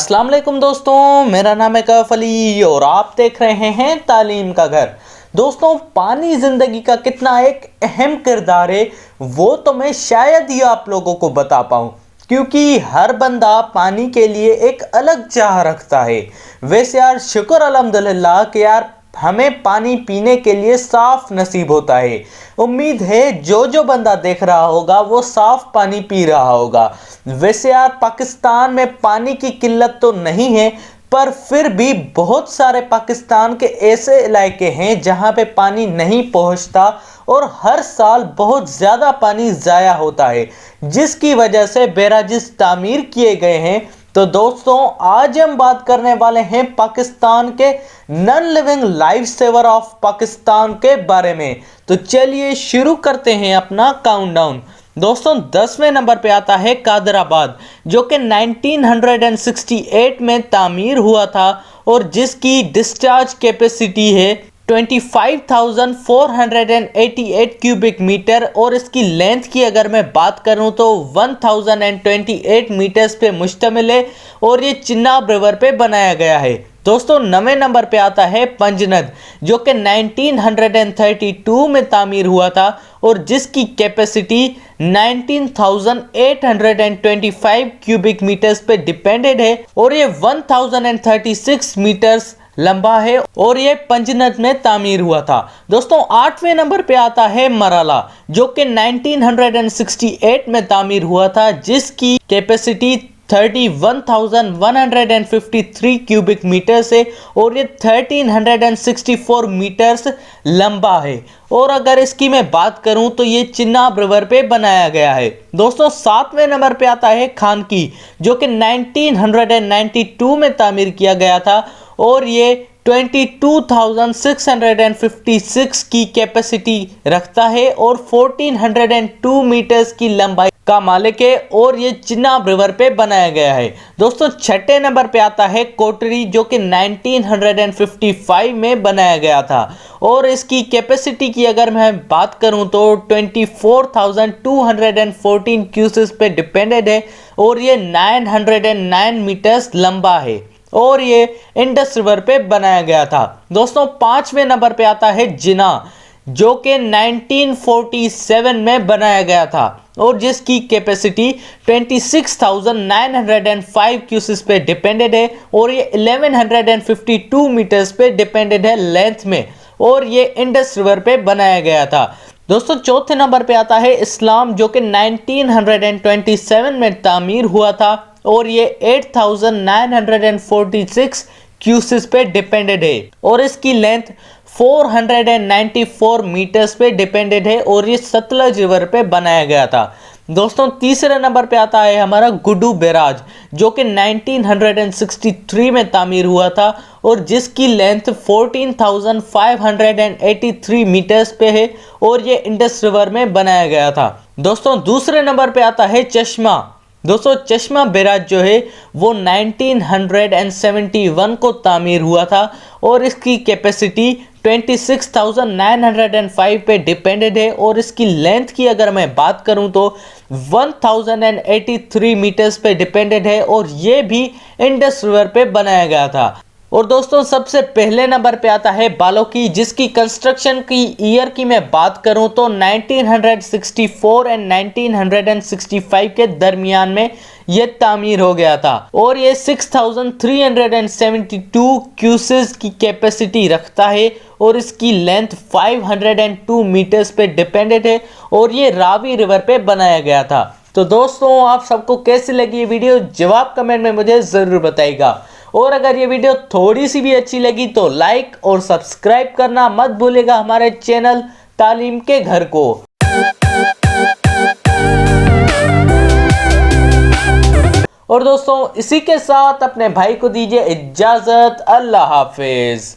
अस्सलाम वालेकुम दोस्तों, मेरा नाम है कैफ अली और आप देख रहे हैं तालीम का घर। दोस्तों, पानी जिंदगी का कितना एक अहम किरदार है वो तो मैं शायद ही आप लोगों को बता पाऊँ, क्योंकि हर बंदा पानी के लिए एक अलग चाह रखता है। वैसे यार शुक्र अल्हम्दुलिल्लाह कि यार हमें पानी पीने के लिए साफ नसीब होता है। उम्मीद है जो बंदा देख रहा होगा वो साफ पानी पी रहा होगा। वैसे यार पाकिस्तान में पानी की किल्लत तो नहीं है, पर फिर भी बहुत सारे पाकिस्तान के ऐसे इलाके हैं जहां पे पानी नहीं पहुंचता और हर साल बहुत ज़्यादा पानी ज़ाया होता है, जिसकी वजह से बैराजेस तामीर किए गए हैं। तो दोस्तों, आज हम बात करने वाले हैं पाकिस्तान के non living life saver of Pakistan के बारे में। तो चलिए शुरू करते हैं अपना काउंटडाउन। दोस्तों, 10वें नंबर पे आता है कादराबाद, जो कि 1968 में तामीर हुआ था और जिसकी डिस्चार्ज कैपेसिटी है 25,488 क्यूबिक मीटर और इसकी लेंथ की अगर मैं बात करूं तो 1028 मीटर्स पे मुश्तमिल है और ये चिनाब रिवर पे बनाया गया है। दोस्तों, 9वें नंबर पे आता है पंजनद, जो कि 1932 में तामीर हुआ था और जिसकी कैपेसिटी 19,825 क्यूबिक मीटर्स पे डिपेंडेड है और ये 1036 मीटर्स लंबा है और ये पंजनद में तामीर हुआ था। दोस्तों, 8वें नंबर पे आता है मराला, जो कि 1968 में तामीर हुआ था, जिसकी कैपेसिटी 31,153 क्यूबिक मीटर्स है और ये 1364 मीटर्स लंबा है। और अगर इसकी मैं बात करूं तो ये चिनाब रिवर पे बनाया गया है। दोस्तों, 7वें नंबर पे आता है खानकी, जो कि 1992 में तामीर किया गया था और ये 22,656 की कैपेसिटी रखता है और 1402 मीटर्स की लंबाई का मालिक है और ये चिनाब रिवर पे बनाया गया है। दोस्तों, 6ठे नंबर पे आता है कोटरी, जो कि 1955 में बनाया गया था और इसकी कैपेसिटी की अगर मैं बात करूं तो 24,214 क्यूसेस पे डिपेंडेड है और ये 909 मीटर्स लंबा है और ये इंडस रिवर पे बनाया गया था। दोस्तों, 5वें नंबर पे आता है जिना, जो कि 1947 में बनाया गया था और जिसकी कैपेसिटी 26,905 क्यूसेस पे डिपेंडेड है और ये 1152 मीटर्स पे डिपेंडेड है लेंथ में और ये इंडस रिवर पे बनाया गया था। दोस्तों, 4थे नंबर पे आता है इस्लाम, जो कि 1927 में तामीर हुआ था और ये 8,946 क्यूसेस पे डिपेंडेड है और इसकी लेंथ 494 मीटर्स पे डिपेंडेड है और ये सतलज रिवर पे बनाया गया था। दोस्तों, 3रे नंबर पे आता है हमारा गुड्डू बैराज, जो कि 1963 में तामीर हुआ था और जिसकी लेंथ 14,583 मीटर्स पे है और ये इंडस रिवर में बनाया गया था। दोस्तों, 2रे नंबर पे आता है चश्मा। दोस्तों, चश्मा बैराज जो है वो 1971 को तामीर हुआ था और इसकी कैपेसिटी 26,905 पे डिपेंडेड है और इसकी लेंथ की अगर मैं बात करूं तो 1,083 मीटर्स पे डिपेंडेड है और ये भी इंडस रिवर पे बनाया गया था। और दोस्तों, सबसे पहले नंबर पे आता है बालोकी, जिसकी कंस्ट्रक्शन की ईयर की मैं बात करूं तो 1964 एंड 1965 के दरमियान में ये तामीर हो गया था और ये 6,372 क्यूसेस की कैपेसिटी रखता है और इसकी लेंथ 502 मीटर्स पे डिपेंडेड है और ये रावी रिवर पे बनाया गया था। तो दोस्तों, आप सबको कैसी लगी ये वीडियो, जवाब कमेंट में मुझे ज़रूर बताइएगा और अगर ये वीडियो थोड़ी सी भी अच्छी लगी तो लाइक और सब्सक्राइब करना मत भूलिएगा हमारे चैनल तालीम के घर को। और दोस्तों, इसी के साथ अपने भाई को दीजिए इजाजत। अल्लाह हाफिज।